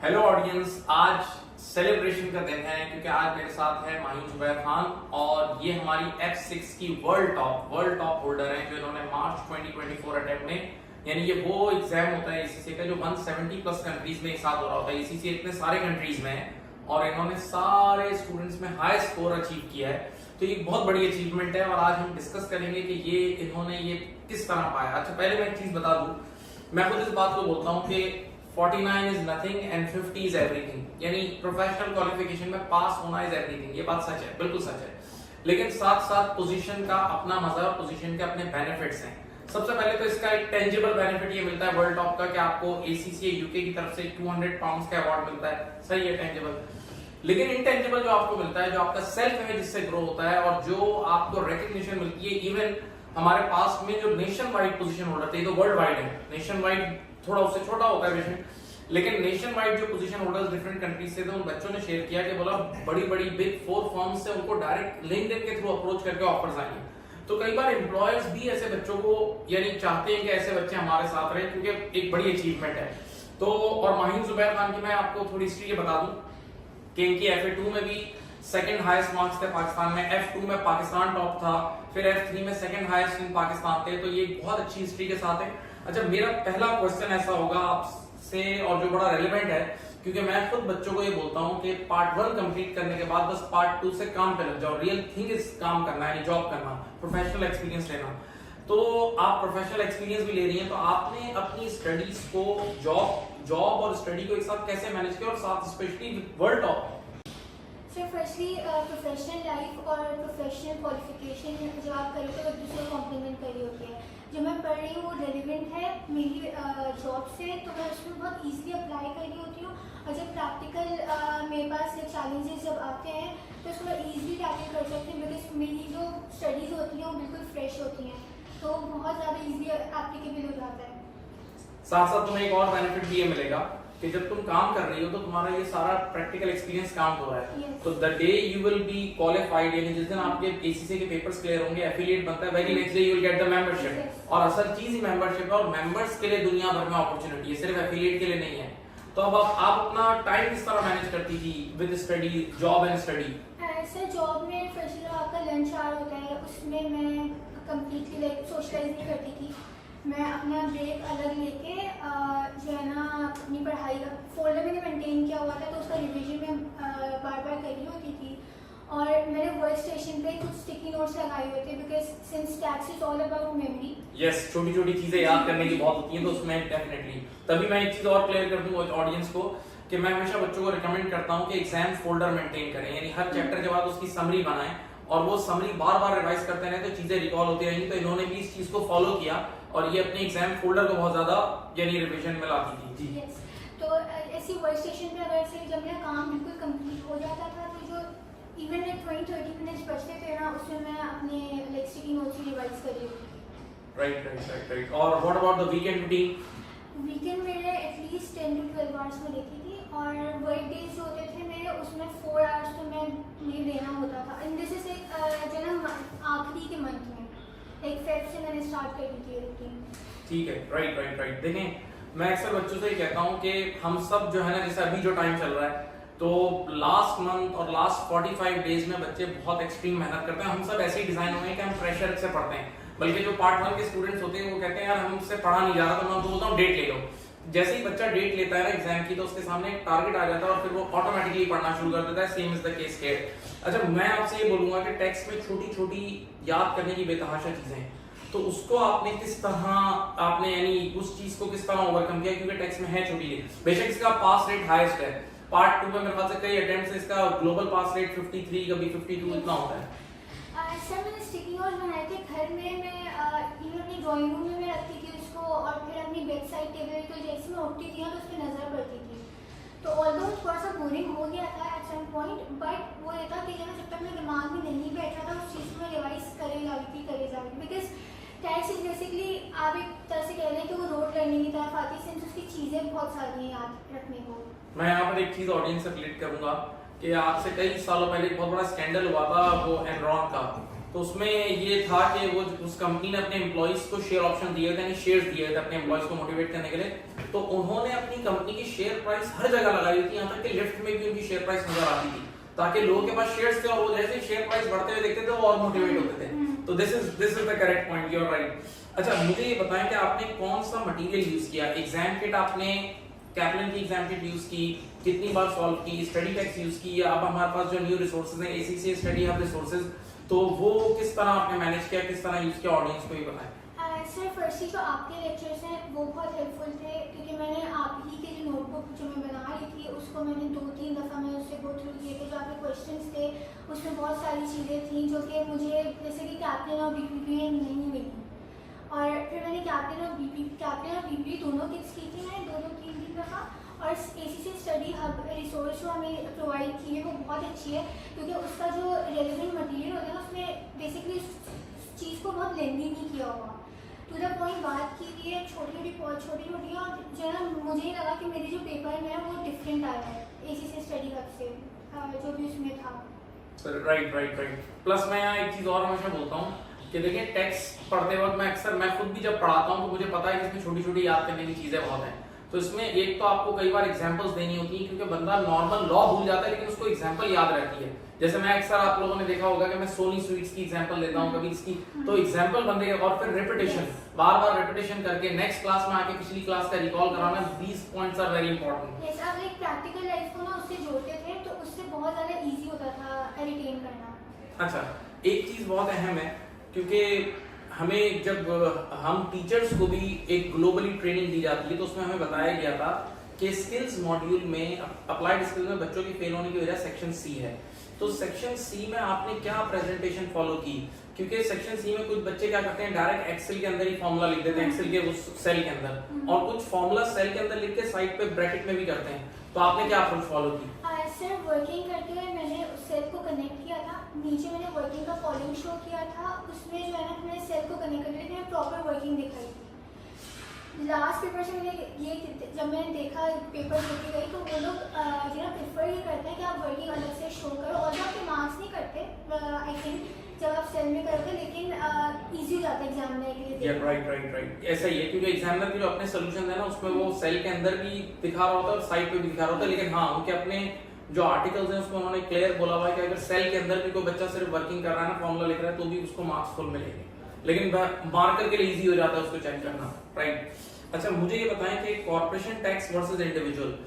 Hello audience, आज celebration का दिन है क्योंकि आज मेरे साथ है माहिन जुबैर खान और ये हमारी F6 की वर्ल्ड टॉप होल्डर हैं जो इन्होंने मार्च 2024 अटेम्प्ट में, यानी ये वो एग्जाम होता है ACCA का जो 170 प्लस कंट्रीज में एक साथ हो रहा होता है। ACCA इतने सारे कंट्रीज में है और इन्होंने सारे स्टूडेंट्स में हाई स्कोर अचीव किया है, तो ये बहुत बड़ी अचीवमेंट है और आज हम डिस्कस करेंगे कि ये इन्होंने ये किस तरह पाया। अच्छा, पहले मैं एक चीज बता दूं, मैं खुद इस बात को बोलता हूँ कि 49 is nothing and 50 is everything, यानी प्रोफेशनल क्वालिफिकेशन में पास होना इज एवरीथिंग। ये बात सच है, बिल्कुल सच है, लेकिन साथ साथ पोजीशन का अपना मजा और पोजीशन के अपने बेनिफिट्स हैं। सबसे पहले तो इसका एक टेंजिबल बेनिफिट ये मिलता है वर्ल्ड टॉप का कि आपको ACCA UK की तरफ से 200 पाउंड्स का अवार्ड मिलता है। सही है, टेंजिबल। लेकिन इनटेंजिबल जो आपको मिलता है, जो आपका सेल्फ इमेज इससे ग्रो होता है और जो आपको रिकग्निशन मिलती है। इवन हमारे पास में जो नेशन वाइड पोजीशन होल्डर थे, तो वर्ल्ड वाइड है, नेशन वाइड थोड़ा उससे छोटा होता है बेशक, लेकिन नेशन वाइड जो पोजीशन होल्डर्स डिफरेंट कंट्रीज से थे, उन बच्चों ने शेयर किया कि बोला बड़ी बड़ी बिग 4 फर्म्स से उनको डायरेक्ट लिंक्डइन के थ्रू अप्रोच करके ऑफर्स आए हैं। तो कई बार एम्प्लॉयर्स भी ऐसे बच्चों को यानी चाहते हैं कि ऐसे बच्चे हमारे साथ रहें, क्योंकि एक बड़ी अचीवमेंट है। तो और माहिन जुबैर खान की मैं आपको थोड़ी हिस्ट्री बता दूं कि इनकी FA2 में भी सेकंड हाईएस्ट मार्क्स थे पाकिस्तान में, F2 में पाकिस्तान टॉप था, फिर F3 में सेकंड हाईएस्ट इन पाकिस्तान थे, तो ये बहुत अच्छी हिस्ट्री के साथ है। अच्छा, मेरा पहला क्वेश्चन ऐसा होगा आपसे और जो बड़ा रेलेवेंट है, क्योंकि मैं खुद बच्चों को ये बोलता हूं कि पार्ट 1 कंप्लीट करने के बाद बस पार्ट 2 से काम पे लग जाओ। रियल थिंग इज काम करना है, जॉब करना, प्रोफेशनल एक्सपीरियंस लेना। तो आप प्रोफेशनल एक्सपीरियंस भी ले रही हैं, तो आपने अपनी स्टडीज को जॉब और स्टडी को एक साथ कैसे मैनेज किया और साथ specially world top? Sir firstly professional life और प्रोफेशनल क्वालिफिकेशन जब आप करें तो एक दूसरे को कॉम्प्लीमेंट कर रही होती है। जो मैं पढ़ रही हूँ वो रेलिवेंट है मेरी जॉब से, तो मैं उसमें बहुत ईजिली अप्लाई कर रही होती हूँ। और जब प्रैक्टिकल मेरे पास चैलेंजेस जब आते हैं तो उसको मैं ईजिली टैकल कर सकती हूँ, बिकॉज मेरी जो स्टडीज़ होती हैं वो बिल्कुल फ्रेश होती हैं, तो बहुत ज़्यादा ईजिली एप्लीकेबल हो जाता है। साथ साथ तुम्हें एक और बेनिफिट भी ये मिलेगा कि जब तुम काम कर रही हो तो तुम्हारा ये सारा प्रैक्टिकल एक्सपीरियंस काउंट हो रहा है। Yes. तो the day you will be qualified, यानी जिस दिन आपके ACCA के पेपर्स क्लियर होंगे, एफिलिएट बनता है, very next day you will get the membership. Yes. और असल चीज ही मेंबरशिप है और मेंबर्स के लिए दुनिया भर में अपॉर्चुनिटी है, सिर्फ एफिलिएट के लिए नहीं है। तो अब आप अपना टाइम किस तरह मैनेज करती थी with study, job and study? Sir job में फर्स्ट आपका लंच आवर होता है, उसमें मैं कंप्लीटली सोशलाइज नहीं करती थी। मैं अपना ब्रेक अलग लेके जो है ना अपनी पढ़ाई का फोल्डर मैंने मेंटेन किया हुआ था, तो उसका रिवीजन में बार बार करी होती थी। और मैंने वर्क स्टेशन पे कुछ स्टिकी नोट्स लगाए हुए थे, because since tax is all about memory. Yes, छोटी छोटी चीजें याद करने की बहुत होती हैं, तो उसमें डेफिनेटली। तभी मैं एक चीज और क्लियर कर दूं ऑडियंस को कि मैं हमेशा बच्चों को रिकमेंड करता हूं कि एग्जाम फोल्डर मेंटेन करें, यानी हर चैप्टर के बाद उसकी समरी बनाएं और वो समरी बार बार रिवाइज करते रहे तो चीजें रिकॉल होती रहेंगी। तो इन्होंने भी इस चीज को फॉलो किया और ये अपने एग्जाम फोल्डर को बहुत ज्यादा यानी रिवीजन में लाती थी। जी yes. तो ऐसी वर्क स्टेशन पे अगर से जब मेरा काम बिल्कुल कंप्लीट हो जाता था, तो जो इवन 20-30 मिनट्स बचते थे ना, उसमें मैं अपने लाइक स्टिकी नोट्स रिवाइज कर रही हूँ। राइट। और what about the weekend routine? Weekend मेरे एटलीस्ट 10 to 12 आवर्स में लेती थी, और वर्क डेज जो होते थे मेरे उसमें 4 आवर्स तो मैं मुझे देना होता था। एंड दिस इज एक जो ना आखिरी के मंथ में, एक फेब से मैंने स्टार्ट कर दी थी रूटीन। ठीक है, राइट। देखें, मैं अक्सर बच्चों से ही कहता हूं कि हम सब जो है ना, जैसे अभी जो टाइम चल रहा है, तो लास्ट मंथ और लास्ट 45 डेज में बच्चे बहुत एक्सट्रीम मेहनत करते हैं। हम सब ऐसे ही डिजाइन हुए हैं कि हम प्रेशर से पढ़ते हैं, बल्कि जो पार्ट 1 के स्टूडेंट्स होते हैं वो कहते हैं यार हमसे पढ़ा नहीं जा रहा, तो मैं उनको बोलता हूँ डेट ले लो। जैसे ही बच्चा डेट लेता है ना एग्जाम की, तो उसके सामने एक टारगेट आ जाता है और फिर वो ऑटोमेटिकली पढ़ना शुरू कर देता है। Same is the case here. अच्छा, मैं आपसे ये बोलूंगा कि टेक्स्ट में छोटी छोटी याद करने की बेतहाशा चीजें हैं, तो उसको आपने किस तरह आपने यानी उस चीज को किस तरह ओवरकम किया, क्योंकि टेक्स्ट में है छोटी, बेशक इसका पास रेट हाईएस्ट है। पार्ट 2 में मेरे ख्याल से कई अटेम्प्ट्स से इसका ग्लोबल पास रेट 53, कभी 52 इतना होता है। सर मैंने स्टिकी नोट्स बनाए थे घर में, मैं इवन अपनी ड्राइंग रूम में मैं रखती थी उसको, और फिर अपनी बेड साइड टेबल तो जैसे मैं उठती थी ना तो उस पर नजर पड़ती थी। तो ऑल्दो थोड़ा सा बोरिंग हो गया था एट सम पॉइंट, बट वो ये था कि जब तक मेरे दिमाग में नहीं बैठ रहा था उस चीज़ को मैं रिवाइज करे जा रही थी, बिकॉज टैक्स इज बेसिकली आप एक तरह से कह रहे हैं कि वो रोड लर्निंग की तरफ आती है, सिंस उसकी चीज़ें बहुत सारी हैं याद रखने को। मैं यहाँ पर एक चीज ऑडियंस से क्लियर करूंगा कि आज से कई सालों पहले एक बहुत बड़ा स्कैंडल हुआ था वो एनरॉन का, तो उसमें ये था कि वो उस कंपनी ने अपने एम्प्लॉइज को शेयर ऑप्शन दिए थे, यानी शेयर्स दिए थे अपने एम्प्लॉइज को मोटिवेट करने के लिए। तो उन्होंने अपनी कंपनी की शेयर प्राइस हर जगह लगाई हुई थी, यहाँ तक कि लिफ्ट में भी उनकी शेयर प्राइस नजर आती थी, ताकि लोगों के पास शेयर्स थे और वो जैसे शेयर प्राइस बढ़ते हुए देखते थे वो और मोटिवेट होते थे। तो this is the correct point, you are right. अच्छा मुझे ये बताएं कि आपने कौन सा मटेरियल यूज किया? एग्जाम किट आपने कैप्लन की एग्जाम किट यूज की, कितनी बार सॉल्व की, स्टडी टेक्स्ट यूज की, या अब हमारे पास जो न्यू रिसोर्सेज हैं एसीसी स्टडी हब रिसोर्सेज, तो वो किस तरह आपने मैनेज किया, किस तरह यूज किया, ऑडियंस को भी बताएं। सर फर्स्टली जो आपके लेक्चर्स हैं वो बहुत हेल्पफुल थे, क्योंकि मैंने आप ही के जो नोटबुक जो मैं बना रही थी उसको मैंने 2-3 दफ़ा मैं उससे गो थ्रू किए थे। जो आपके क्वेश्चंस थे उसमें बहुत सारी चीज़ें थी जो कि मुझे जैसे कि कैप्टन और बीपीपी में नहीं मिली, और फिर मैंने कैप्टन और बीपीपी दोनों किट्स की थी मैंने 2-3 दफ़ा। और एसीसी स्टडी हब रिसोर्स जो हमें प्रोवाइड की है वो बहुत अच्छी है, क्योंकि उसका जो रेलिवेंट मटेरियल होता है उसमें बेसिकली चीज़ को बहुत लेंदी नहीं किया हुआ, टू द पॉइंट बात की गई है, छोटी छोटी और जो है ना मुझे लगा कि मेरे जो पेपर में है वो डिफरेंट आया है एसीसी स्टडी हब से जो भी उसमें था। राइट। प्लस मैं यहाँ एक चीज़ और हमेशा बोलता हूँ कि देखिए टेक्स्ट पढ़ते वक्त मैं खुद भी जब पढ़ाता हूँ तो मुझे पता है कि इसमें छोटी छोटी याद करने की चीज़ें बहुत हैं। तो इसमें एक तो आपको कई बार एग्जांपल्स देनी होती है, क्योंकि बंदा नॉर्मल लॉ भूल जाता है लेकिन उसको एग्जांपल याद रहती है। जैसे मैं अक्सर आप लोगों ने देखा होगा कि मैं सोनी स्वीट्स की एग्जांपल देता हूँ कभी इसकी, तो एग्जांपल बंदे के, और फिर रिपीटेशन, बार-बार रिपीटेशन करके नेक्स्ट क्लास में आके पिछली क्लास का रिकॉल कराना, these points are very important. Yes, आप एक प्रैक्टिकल लाइफ को ना उससे जोड़ते थे तो उससे बहुत ज़्यादा इजी होता था रिटेन करना। अच्छा, एक चीज़ बहुत अहम है, क्योंकि हमें जब हम टीचर्स को भी एक ग्लोबली ट्रेनिंग दी जाती है तो उसमें हमें बताया गया था कि स्किल्स मॉड्यूल में, अप्लाइड स्किल्स में बच्चों की फेल होने की वजह सेक्शन सी है। तो सेक्शन सी में आपने क्या प्रेजेंटेशन फॉलो की? क्योंकि सेक्शन सी में कुछ बच्चे क्या करते हैं, डायरेक्ट एक्सेल के अंदर ही फॉर्मूला लिख देते हैं, एक्सेल के उस सेल के अंदर, और कुछ फॉर्मूला सेल के अंदर लिख के साइड पे ब्रैकेट में भी करते हैं। तो आपने क्या अप्रोच फॉलो की? सर वर्किंग करते हुए मैंने उस सेल को कनेक्ट किया था, नीचे मैंने वर्किंग का कॉलम शो किया था, उसमें जो है ना मैंने सेल को कनेक्ट करके मैंने प्रॉपर वर्किंग दिखाई थी। लास्ट पेपर से मैंने ये, जब मैंने देखा पेपर देखे गई तो वो लोग जो है प्रेफर ये करते हैं कि आप वर्किंग अलग से शो करो, और जो आपके मार्क्स नहीं करते आई थिंक जब आप सेल में करते लेकिन इजी हो जाता है एग्जाम में के लिए। राइट ऐसा ही है, क्योंकि एग्जामिनर की जो अपने सॉल्यूशन है ना उसमें वो सेल के अंदर भी दिखा रहा होता है और साइड पे भी दिखा रहा होता है, लेकिन हाँ उनके अपने जो आर्टिकल्स हैं उसमें उन्होंने क्लियर बोला हुआ है कि अगर सेल के अंदर भी कोई बच्चा सिर्फ वर्किंग कर रहा है ना, फॉर्मूला लिख रहा है, तो भी उसको मार्क्स फुल मिलेंगे, लेकिन मार्कर के लिए इजी हो जाता है उसको चेक करना। राइट। अच्छा मुझे ये बताएं कि कॉर्पोरेशन टैक्स वर्सेस इंडिविजुअल,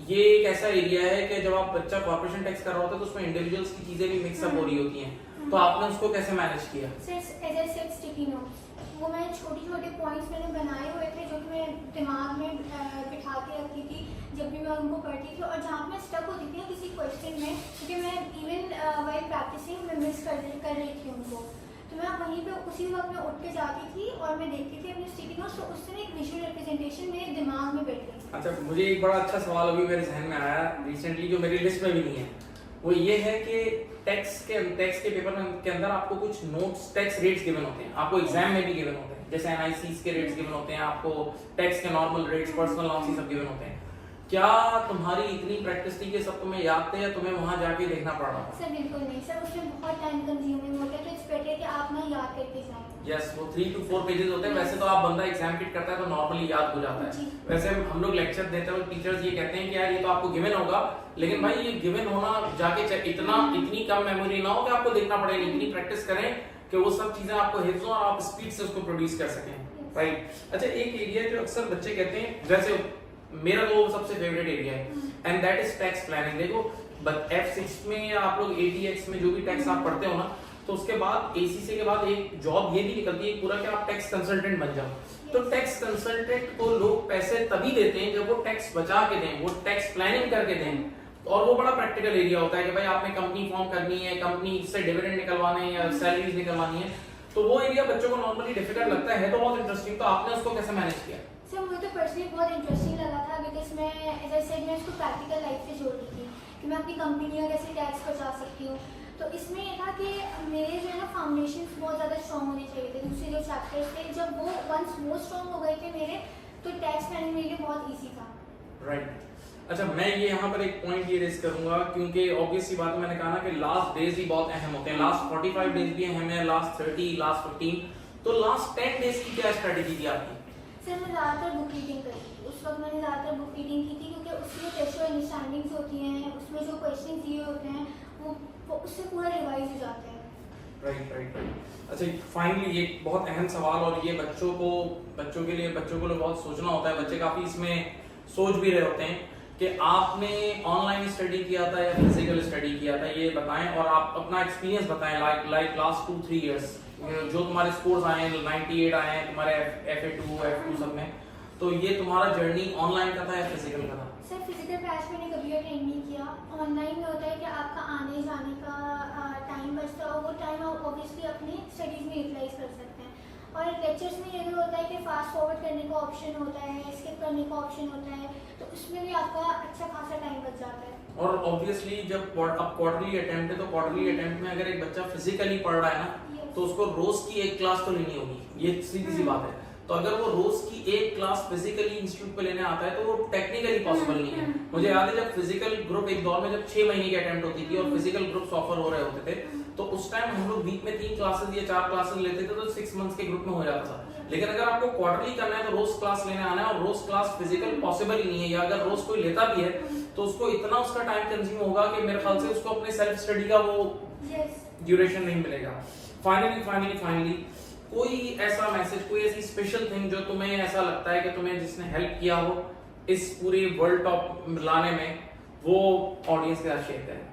ये एक ऐसा एरिया है कि जब आप बच्चा कॉर्पोरेशन टैक्स कर रहा होता है तो उसमें इंडिविजुअल्स की चीजें भी मिक्सअप हो रही होती हैं, तो आपने उसको कैसे मैनेज किया? स्टिकी नोट्स वो मैंने छोटे पॉइंट्स मैंने बनाए हुए थे जो कि मैं दिमाग में बिठा के रखती थी जब भी मैं उनको पढ़ती थी, और जहाँ मैं स्टक होती थी ना किसी क्वेश्चन में, क्योंकि मैं इवन वाइल प्रैक्टिसिंग मैं मिस कर रही थी उनको, तो मैं वहीं पे उसी वक्त मैं उठ के जाती थी और मैं देखती थी अपने स्टिकी नोट्स, तो उससे एक विजुअल रिप्रेजेंटेशन मेरे दिमाग में बैठ गई। अच्छा मुझे एक बड़ा अच्छा सवाल अभी मेरे जहन में आया रिसेंटली, जो मेरी लिस्ट में भी नहीं है, वो ये है कि टैक्स के पेपर के अंदर आपको कुछ नोट्स, टैक्स रेट्स गिवन होते हैं, आपको एग्जाम में भी गिवन होते हैं, जैसे एनआईसीस के रेट्स गिवन होते हैं, आपको टैक्स के नॉर्मल रेट्स, पर्सनल लॉस सब गिवन होते हैं। क्या तुम्हारी इतनी प्रैक्टिस थी कि सब तुम्हें याद थे या तुम्हें वहां जाके देखना पड़ रहा था? सर बिल्कुल नहीं सर, उसमें बहुत टाइम कंज्यूमिंग होता है, तो इट्स बेटर कि आप ना याद करके जाएं। यस, वो 3 to 4 पेजेस होते हैं। वैसे तो आप बंदा एग्जाम किट करता है तो नॉर्मली याद हो जाता है। वैसे हम लोग लेक्चर देते हैं, टीचर्स ये कहते हैं कि यार ये तो आपको गिवन होगा, लेकिन भाई ये गिवन होना जाके इतनी कम मेमोरी ना हो कि आपको देखना पड़े, इतनी प्रैक्टिस करें कि वो सब चीजें आपको हिफ्ज हो और आप स्पीड से उसको प्रोड्यूस कर सकें। राइट। अच्छा एक एरिया जो अक्सर बच्चे कहते हैं, वैसे मेरा तो वो सबसे फेवरेट एरिया है, and that is tax planning. देखो F6 में या आप लोग ATX में जो भी टैक्स आप पढ़ते हो ना, तो उसके बाद ACC के बाद एक जॉब ये भी निकलती है पूरा कि आप टैक्स कंसल्टेंट बन जाओ। तो टैक्स कंसल्टेंट को लोग पैसे तभी देते हैं जब वो टैक्स बचा के दें, वो टैक्स प्लानिंग करके दें, और वो बड़ा प्रैक्टिकल एरिया होता है कि भाई आपने कंपनी फॉर्म करनी है, कंपनी से डिविडेंड निकलवाने हैं या सैलरीज निकलवानी है, तो वो एरिया बच्चों को नॉर्मली डिफिकल्ट लगता है तो बहुत इंटरेस्टिंग। तो आपने उसको कैसे मैनेज किया? सर मुझे तो पर्सनली बहुत इंटरेस्टिंग लगा था, बिकॉज मैं एज आई सेड मैं इसको प्रैक्टिकल लाइफ से जोड़ रही थी कि मैं अपनी कंपनी का कैसे टैक्स बचा सकती हूँ। तो इसमें ये था कि मेरे जो है ना फाउंडेशन बहुत ज़्यादा स्ट्रॉन्ग होने चाहिए थे, दूसरे जो चैप्टर्स थे जब वो वंस वो स्ट्रॉन्ग हो गए थे मेरे, तो टैक्स प्लानिंग मेरे लिए बहुत ईजी था। राइट। अच्छा, मैं ये यहाँ पर एक पॉइंट ये रेस करूंगा, क्योंकि ऑब्वियस सी बात है, मैंने कहा ना कि लास्ट डेज ही बहुत अहम होते हैं। लास्ट 45 डेज भी अहम है, लास्ट 30, लास्ट 15। तो लास्ट 10 डेज की क्या स्ट्रेटेजी थी आपकी? सर मैं ज़्यादातर बुक रीडिंग करी थी। उस वक्त मैंने ज़्यादातर बुक रीडिंग की थी, क्योंकि उसमें टेक्सचुअल अंडरस्टैंडिंग्स होती हैं, उसमें जो क्वेश्चन दिए होते हैं वो उससे पूरा रिवाइज हो जाता है। राइट। अच्छा, फाइनली ये बहुत अहम सवाल, और ये बच्चों को बहुत सोचना होता है। बच्चे काफी इसमें सोच भी रहे होते हैं कि आपने ऑनलाइन स्टडी किया था या फिजिकल स्टडी किया था, ये बताएं, और आप अपना एक्सपीरियंस बताएं। लाइक लास्ट 2-3 इयर्स जो तुम्हारे स्कोर्स आए हैं, 98 आए हैं तुम्हारे FA2 F2 सब में, तो ये तुम्हारा जर्नी ऑनलाइन का था या फिजिकल का था? सर फिजिकल बैच मैंने कभी अटेंड नहीं किया। ऑनलाइन में होता है कि आपका आने जाने का टाइम बचता है, और वो टाइम आप ऑब्वियसली अपनी स्टडीज़ में यूटिलाइज कर सकते हैं। और लेक्चर्स में ये भी होता है कि फास्ट फॉरवर्ड करने का ऑप्शन होता है, स्किप करने का ऑप्शन होता है, तो उसमें भी आपका अच्छा खासा टाइम बच जाता है। और ऑब्वियसली जब अब क्वार्टरली अटेम्प्ट है, तो क्वार्टरली अटेम्प्ट में अगर एक बच्चा फिजिकली पढ़ रहा है ना, तो उसको रोज की एक क्लास तो लेनी होगी, ये सीधी सी बात है। तो अगर वो रोज की एक क्लास फिजिकली इंस्टीट्यूट पे लेने आता है, तो वो टेक्निकली पॉसिबल नहीं है। मुझे याद है जब फिजिकल ग्रुप एक दौर में जब 6 महीने की अटेम्प्ट होती थी और फिजिकल ग्रुप्स ऑफर हो रहे होते थे, तो उस टाइम हम लोग वीक में 3 क्लासेस या 4 क्लासेस लेते थे, तो 6 मंथ्स के ग्रुप में हो जाता था। लेकिन अगर आपको क्वार्टरली करना है, तो रोज क्लास लेने आना है, और रोज क्लास फिजिकल पॉसिबल ही नहीं है, या अगर रोज कोई लेता भी है तो उसको इतना उसका टाइम कंज्यूम होगा कि मेरे ख्याल से उसको अपने सेल्फ स्टडी का वो ड्यूरेशन नहीं मिलेगा। फाइनली कोई ऐसा मैसेज, कोई ऐसी स्पेशल थिंग जो तुम्हें ऐसा लगता है कि तुम्हें जिसने हेल्प किया हो इस पूरी वर्ल्ड टॉप लाने में, वो ऑडियंस के साथ शेयर करें?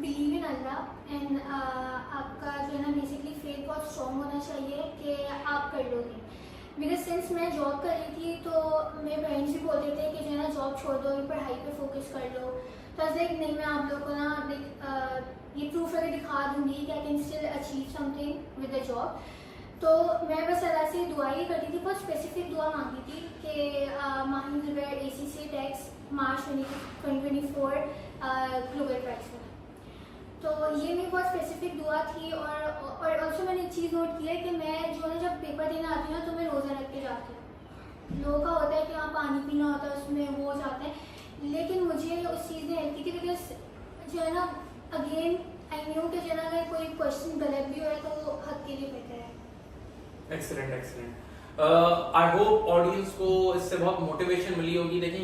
बिलीव इन अल्लाह एंड आपका जो है ना बेसिकली फेथ बहुत स्ट्रॉन्ग होना चाहिए कि आप कर लोगे। बिकॉज सिंस मैं जॉब कर रही थी, तो मेरे पेरेंट्स भी बोलते थे कि जो है ना जॉब छोड़ दो, पढ़ाई पे फोकस कर लो। तो नहीं, मैं आप लोग को ना ये प्रूफ करके दिखा दूंगी कि I can still achieve something with the job. तो मैं बस अल्लाह से दुआ ही करती थी, बहुत स्पेसिफिक दुआ मांगी थी कि माहिम ज़ुबैर ACCA टैक्स मार्च 2024 ग्लोबल प्राइस में। तो ये मेरी बहुत स्पेसिफिक दुआ थी। और ऑल्सो मैंने एक चीज़ नोट की है कि मैं जो है जब पेपर देने आती हूँ ना, तो मैं रोज़ा रख के जाती हूँ। लोगों का होता है कि वहाँ पानी पीना होता है, उसमें वो हो जाते हैं, लेकिन मुझे उस चीज़ ने हेल्प की थी। बिकॉज जो है ना अगेन आई न्यू कि जो है ना अगर कोई क्वेश्चन गलत भी हो तो वो हक के लिए बेहतर है। एक्सीलेंट। आई होप ऑडियंस को इससे बहुत मोटिवेशन मिली होगी। देखें,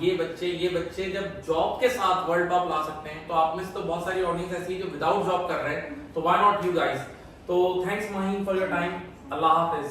ये बच्चे जब जॉब के साथ वर्ल्ड टॉप ला सकते हैं, तो आप में से तो बहुत सारी ऑडियंस ऐसी है जो विदाउट जॉब कर रहे हैं, तो व्हाई नॉट यू गाइस। तो thanks Maheen for your time. Allah Hafiz.